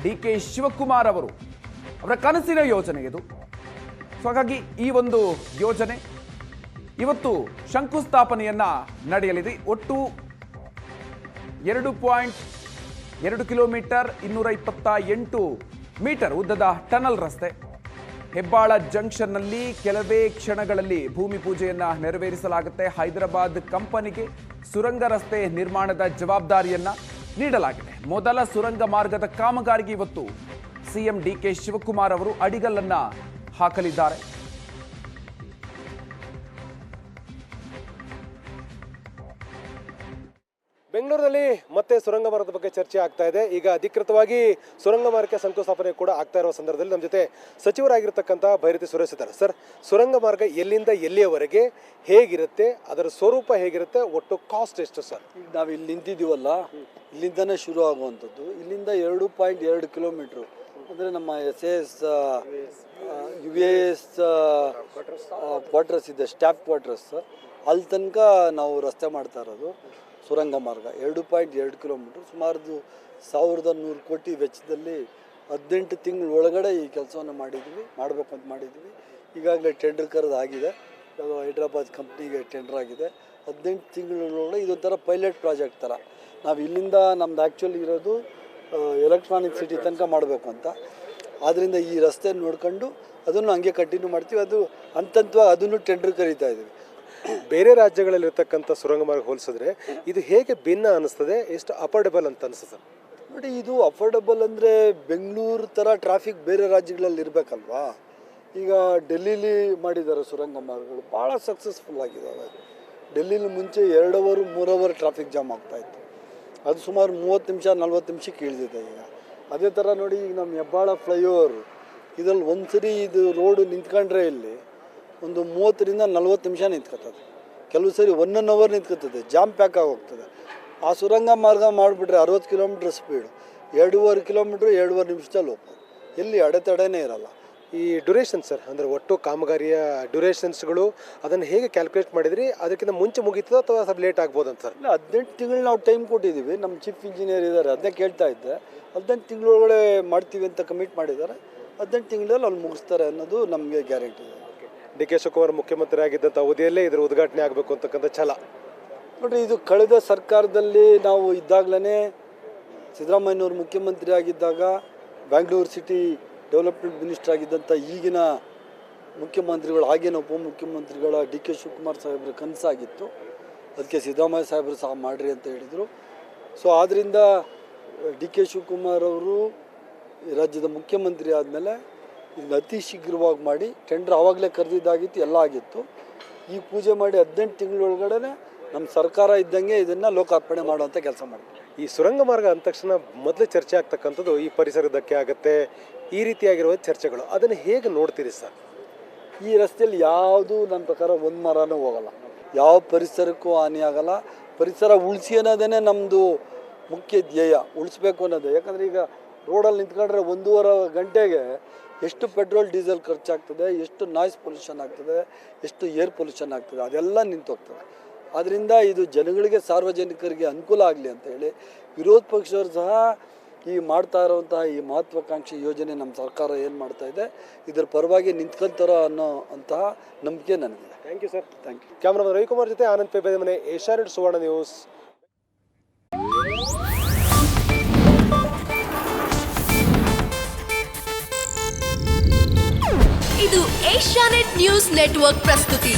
ಡಿ.ಕೆ. ಶಿವಕುಮಾರ್ ಅವರ ಕನಸಿನ ಯೋಜನೆ ಇದು. ಸೊ ಹಾಗಾಗಿ ಈ ಒಂದು ಯೋಜನೆ ಇವತ್ತು ಶಂಕುಸ್ಥಾಪನೆಯನ್ನ ನಡೆಯಲಿದೆ. ಒಟ್ಟು 2.2 ಕಿಲೋಮೀಟರ್ 228 ಮೀಟರ್ ಉದ್ದದ ಟನಲ್ ರಸ್ತೆ ಹೆಬ್ಬಾಳ ಜಂಕ್ಷನ್ನಲ್ಲಿ ಕೆಲವೇ ಕ್ಷಣಗಳಲ್ಲಿ ಭೂಮಿ ಪೂಜೆಯನ್ನ ನೆರವೇರಿಸಲಾಗುತ್ತೆ. ಹೈದರಾಬಾದ್ ಕಂಪನಿಗೆ ಸುರಂಗ ರಸ್ತೆ ನಿರ್ಮಾಣದ ಜವಾಬ್ದಾರಿಯನ್ನ ನೀಡಲಾಗಿದೆ. ಮೊದಲ ಸುರಂಗ ಮಾರ್ಗದ ಕಾಮಗಾರಿಗೆ ಇವತ್ತು ಸಿಎಂ ಡಿ.ಕೆ. ಶಿವಕುಮಾರ್ ಅವರು ಅಡಿಗಲ್ಲನ್ನ ಹಾಕಲಿದ್ದಾರೆ. ಬೆಂಗಳೂರಿನಲ್ಲಿ ಮತ್ತೆ ಸುರಂಗ ಮಾರ್ಗದ ಬಗ್ಗೆ ಚರ್ಚೆ ಆಗ್ತಾ ಇದೆ. ಈಗ ಅಧಿಕೃತವಾಗಿ ಸುರಂಗ ಮಾರ್ಗಕ್ಕೆ ಶಂಕುಸ್ಥಾಪನೆ ಕೂಡ ಆಗ್ತಾ ಇರುವ ಸಂದರ್ಭದಲ್ಲಿ ನಮ್ಮ ಜೊತೆ ಸಚಿವರಾಗಿರ್ತಕ್ಕಂಥ ಬೈರತಿ ಸುರೇಶ್ ಇದ್ದಾರೆ. ಸರ್, ಸುರಂಗ ಮಾರ್ಗ ಎಲ್ಲಿಂದ ಎಲ್ಲಿಯವರೆಗೆ ಹೇಗಿರುತ್ತೆ, ಅದರ ಸ್ವರೂಪ ಹೇಗಿರುತ್ತೆ, ಒಟ್ಟು ಕಾಸ್ಟ್ ಎಷ್ಟು ಸರ್? ಈಗ ನಾವು ಇಲ್ಲಿ ನಿಂತಿದ್ದೀವಲ್ಲ, ಇಲ್ಲಿಂದನೇ ಶುರು ಆಗುವಂಥದ್ದು. ಇಲ್ಲಿಂದ 2.2 ಕಿಲೋಮೀಟ್ರು ಅಂದರೆ ನಮ್ಮ SAS UAS ಕ್ವಾರ್ಟರ್ಸ್ ಇದೆ, ಸ್ಟಾಫ್ ಕ್ವಾರ್ಟರ್ಸ್, ಅಲ್ಲಿ ತನಕ ನಾವು ರಸ್ತೆ ಮಾಡ್ತಾ ಇರೋದು. ಸುರಂಗ ಮಾರ್ಗ 2.2 ಕಿಲೋಮೀಟ್ರ್, ಸುಮಾರು 1100 ಕೋಟಿ ವೆಚ್ಚದಲ್ಲಿ 18 ತಿಂಗಳ ಒಳಗಡೆ ಈ ಕೆಲಸವನ್ನು ಮಾಡಬೇಕು ಅಂತ ಮಾಡಿದ್ವಿ. ಈಗಾಗಲೇ ಟೆಂಡರ್ ಕರೆದು ಆಗಿದೆ. ಹೈದ್ರಾಬಾದ್ ಕಂಪ್ನಿಗೆ ಟೆಂಡರ್ ಆಗಿದೆ. 18 ತಿಂಗಳೊಳಗಡೆ ಇದೊಂಥರ ಪೈಲಟ್ ಪ್ರಾಜೆಕ್ಟ್ ಥರ. ನಾವು ಇಲ್ಲಿಂದ ನಮ್ದು ಆ್ಯಕ್ಚುಲಿ ಇರೋದು ಎಲೆಕ್ಟ್ರಾನಿಕ್ ಸಿಟಿ ತನಕ ಮಾಡಬೇಕು ಅಂತ. ಆದ್ದರಿಂದ ಈ ರಸ್ತೆ ನೋಡ್ಕೊಂಡು ಅದನ್ನು ಹಂಗೆ ಕಂಟಿನ್ಯೂ ಮಾಡ್ತೀವಿ. ಅದು ಹಂತವಾಗಿ ಅದನ್ನು ಟೆಂಡರ್ ಕರೀತಾ ಇದ್ದೀವಿ. ಬೇರೆ ರಾಜ್ಯಗಳಲ್ಲಿರ್ತಕ್ಕಂಥ ಸುರಂಗ ಮಾರ್ಗ ಹೋಲಿಸಿದ್ರೆ ಇದು ಹೇಗೆ ಭಿನ್ನ ಅನ್ನಿಸ್ತದೆ, ಎಷ್ಟು ಅಫೋರ್ಡೆಬಲ್ ಅಂತ ಅನಿಸ್ತದೆ? ನೋಡಿ, ಇದು ಅಫೋರ್ಡೆಬಲ್ ಅಂದರೆ ಬೆಂಗಳೂರು ಥರ ಟ್ರಾಫಿಕ್ ಬೇರೆ ರಾಜ್ಯಗಳಲ್ಲಿ ಇರಬೇಕಲ್ವಾ. ಈಗ ಡೆಲ್ಲೀಲಿ ಮಾಡಿದ್ದಾರೆ ಸುರಂಗ ಮಾರ್ಗಗಳು, ಭಾಳ ಸಕ್ಸಸ್ಫುಲ್ ಆಗಿದ್ದಾವೆ. ಡೆಲ್ಲೀಲಿ ಮುಂಚೆ 2 ಅವರ್ 3 ಅವರ್ ಟ್ರಾಫಿಕ್ ಜಾಮ್ ಆಗ್ತಾಯಿತ್ತು. ಅದು ಸುಮಾರು 30 ನಿಮಿಷ 40 ನಿಮಿಷಕ್ಕೆ ಇಳಿದಿದೆ ಈಗ. ಅದೇ ಥರ ನೋಡಿ, ಈಗ ನಮ್ಮ ಹೆಬ್ಬಾಳ ಫ್ಲೈಓವರ್ ಇದರಲ್ಲಿ ಒಂದು ಸರಿ ಇದು ರೋಡು ನಿಂತ್ಕೊಂಡ್ರೆ ಇಲ್ಲಿ ಒಂದು 30ರಿಂದ 40 ನಿಮಿಷ ನಿಂತ್ಕೊತದೆ. ಕೆಲವು ಸರಿ 1 ಅವರ್ ನಿಂತ್ಕೊತದೆ, ಜಾಮ್ ಪ್ಯಾಕ್ ಆಗೋಗ್ತದೆ. ಆ ಸುರಂಗ ಮಾರ್ಗ ಮಾಡಿಬಿಟ್ರೆ 60 ಕಿಲೋಮೀಟ್ರ್ ಸ್ಪೀಡು 2.5 ಕಿಲೋಮೀಟ್ರ್ 2.5 ನಿಮಿಷದಲ್ಲಿ ಹೋಗ್ಬೋದು. ಎಲ್ಲಿ ಅಡೆತಡೆನೇ ಇರಲ್ಲ. ಈ ಡ್ಯೂರೇಷನ್ ಸರ್, ಅಂದರೆ ಒಟ್ಟು ಕಾಮಗಾರಿಯ ಡ್ಯೂರೇಷನ್ಸ್ಗಳು ಅದನ್ನು ಹೇಗೆ ಕ್ಯಾಲ್ಕುಲೇಟ್ ಮಾಡಿದ್ರಿ? ಅದಕ್ಕಿಂತ ಮುಂಚೆ ಮುಗೀತದೋ ಅಥವಾ ಸ್ವಲ್ಪ ಲೇಟ್ ಆಗ್ಬೋದು ಅಂತ ಸರ್? ಇಲ್ಲ, 18 ತಿಂಗಳು ನಾವು ಟೈಮ್ ಕೊಟ್ಟಿದ್ದೀವಿ. ನಮ್ಮ ಚೀಫ್ ಇಂಜಿನಿಯರ್ ಇದ್ದಾರೆ, ಅದನ್ನೇ ಕೇಳ್ತಾ ಇದ್ದೆ. 18 ತಿಂಗಳೊಳಗಡೆ ಮಾಡ್ತೀವಿ ಅಂತ ಕಮಿಟ್ ಮಾಡಿದ್ದಾರೆ. 18 ತಿಂಗಳಲ್ಲಿ ಅಲ್ಲಿ ಮುಗಿಸ್ತಾರೆ ಅನ್ನೋದು ನಮಗೆ ಗ್ಯಾರಂಟಿ ಇದೆ. ಡಿ.ಕೆ. ಶಿವಕುಮಾರ್ ಮುಖ್ಯಮಂತ್ರಿ ಆಗಿದ್ದಂಥ ಅವಧಿಯಲ್ಲೇ ಇದರ ಉದ್ಘಾಟನೆ ಆಗಬೇಕು ಅಂತಕ್ಕಂಥ ಛಲ. ನೋಡಿರಿ, ಇದು ಕಳೆದ ಸರ್ಕಾರದಲ್ಲಿ ನಾವು ಇದ್ದಾಗಲೇ ಸಿದ್ದರಾಮಯ್ಯನವರು ಮುಖ್ಯಮಂತ್ರಿ ಆಗಿದ್ದಾಗ ಬ್ಯಾಂಗ್ಳೂರು ಸಿಟಿ ಡೆವಲಪ್ಮೆಂಟ್ ಮಿನಿಸ್ಟರ್ ಆಗಿದ್ದಂಥ ಈಗಿನ ಮುಖ್ಯಮಂತ್ರಿಗಳು, ಆಗಿನ ಉಪಮುಖ್ಯಮಂತ್ರಿಗಳ ಡಿ.ಕೆ. ಶಿವಕುಮಾರ್ ಸಾಹೇಬ್ರ ಕನಸಾಗಿತ್ತು. ಅದಕ್ಕೆ ಸಿದ್ದರಾಮಯ್ಯ ಸಾಹೇಬರು ಸಹ ಮಾಡಿರಿ ಅಂತ ಹೇಳಿದರು. ಸೊ ಆದ್ದರಿಂದ ಡಿ.ಕೆ. ಶಿವಕುಮಾರ್ ಅವರು ರಾಜ್ಯದ ಮುಖ್ಯಮಂತ್ರಿ ಆದಮೇಲೆ ಇದನ್ನು ಅತಿ ಶೀಘ್ರವಾಗಿ ಮಾಡಿ ಟೆಂಡರ್ ಆವಾಗಲೇ ಕರೆದಿದ್ದಾಗಿತ್ತು, ಎಲ್ಲ ಆಗಿತ್ತು. ಈ ಪೂಜೆ ಮಾಡಿ 18 ತಿಂಗಳೊಳಗಡೆ ನಮ್ಮ ಸರ್ಕಾರ ಇದ್ದಂಗೆ ಇದನ್ನು ಲೋಕಾರ್ಪಣೆ ಮಾಡುವಂಥ ಕೆಲಸ ಮಾಡ್ತೀವಿ. ಈ ಸುರಂಗ ಮಾರ್ಗ ಅಂದ ತಕ್ಷಣ ಮೊದಲು ಚರ್ಚೆ ಆಗ್ತಕ್ಕಂಥದ್ದು ಈ ಪರಿಸರ ಧಕ್ಕೆ ಆಗುತ್ತೆ, ಈ ರೀತಿಯಾಗಿರುವ ಚರ್ಚೆಗಳು. ಅದನ್ನು ಹೇಗೆ ನೋಡ್ತೀರಿ ಸರ್? ಈ ರಸ್ತೆಯಲ್ಲಿ ಯಾವುದು ನನ್ನ ಪ್ರಕಾರ ಒಂದು ಮರನೂ ಹೋಗಲ್ಲ, ಯಾವ ಪರಿಸರಕ್ಕೂ ಹಾನಿ ಆಗಲ್ಲ. ಪರಿಸರ ಉಳಿಸಿ ಅನ್ನೋದೇ ನಮ್ಮದು ಮುಖ್ಯ ಧ್ಯೇಯ, ಉಳಿಸ್ಬೇಕು ಅನ್ನೋದು. ಯಾಕಂದರೆ ಈಗ ರೋಡಲ್ಲಿ ನಿಂತ್ಕೊಂಡ್ರೆ 1.5 ಗಂಟೆಗೆ ಎಷ್ಟು ಪೆಟ್ರೋಲ್ ಡೀಸೆಲ್ ಖರ್ಚಾಗ್ತದೆ, ಎಷ್ಟು ನಾಯ್ಸ್ ಪೊಲ್ಯೂಷನ್ ಆಗ್ತದೆ, ಎಷ್ಟು ಏರ್ ಪೊಲ್ಯೂಷನ್ ಆಗ್ತದೆ, ಅದೆಲ್ಲ ನಿಂತೋಗ್ತದೆ. ಆದ್ದರಿಂದ ಇದು ಜನಗಳಿಗೆ, ಸಾರ್ವಜನಿಕರಿಗೆ ಅನುಕೂಲ ಆಗಲಿ ಅಂತ ಹೇಳಿ ವಿರೋಧ ಪಕ್ಷದವರು ಸಹ ಈ ಮಾಡ್ತಾ ಇರುವಂತಹ ಈ ಮಹತ್ವಾಕಾಂಕ್ಷಿ ಯೋಜನೆ ನಮ್ಮ ಸರ್ಕಾರ ಏನು ಮಾಡ್ತಾ ಇದೆ ಇದರ ಪರವಾಗಿ ನಿಂತ್ಕೊಂತಾರೋ ಅನ್ನೋ ಅಂತಹ ನಂಬಿಕೆ ನನಗಿದೆ. Thank you sir. Thank you. Cameraman Ravikumar ಜೊತೆ ಆನಂದ್ ಪೈ ಬೇದಮನೆ, ಏಷ್ಯಾನೆಟ್ ಸುವರ್ಣ ನ್ಯೂಸ್. ಇದು ಏಷ್ಯಾನೆಟ್ ನ್ಯೂಸ್ ನೆಟ್ವರ್ಕ್ ಪ್ರಸ್ತುತಿ.